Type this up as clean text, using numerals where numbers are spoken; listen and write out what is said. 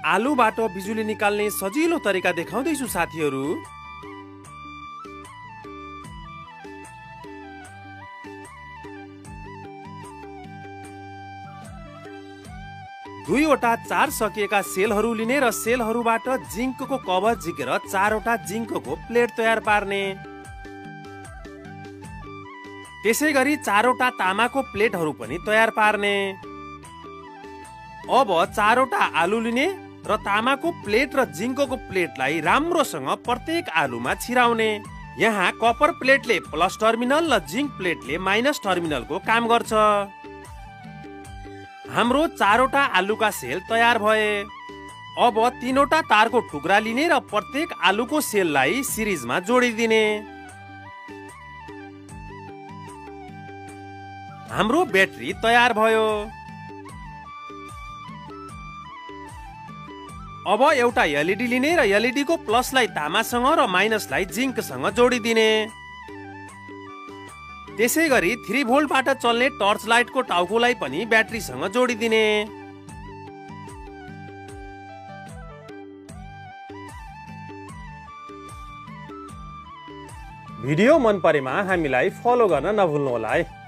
आलुबाट बिजुली निकाल्ने सजिलो तरिका देखाउँदैछु साथीहरू। दुईवटा चार सकिएका सेलहरू लिने र सेलहरूबाट जिंकको कभर झिकेर 4वटा जिंकको प्लेट तयार पार्ने। त्यसैगरी 4वटा तामाको प्लेटहरू पनि तयार पार्ने। अब 4वटा आलु लिने र तामाको प्लेट र जिंकको प्लेटलाई राम्रोसँग प्रत्येक आलुमा छिराउने। यहाँ कपर प्लेटले प्लस टर्मिनल र जिंक प्लेटले माइनस टर्मिनलको काम गर्छ। हाम्रो 4वटा आलुका सेल तयार भए। अब 3वटा तारको टुक्रा लिने र प्रत्येक आलुको सेललाई सिरिजमा जोडिदिने। हाम्रो ब्याट्री तयार भयो। अब एउटा एलईडी लिने र एलईडी को प्लसलाई तामासँग र माइनसलाई जिंकसँग जोडिदिने। त्यसैगरी 3 भोल्टबाट चल्ने टर्च लाइटको टाउकोलाई पनि ब्याट्रीसँग जोडिदिने। भिडियो मन परेमा हामीलाई फलो गर्न नभुल्नुहोला है।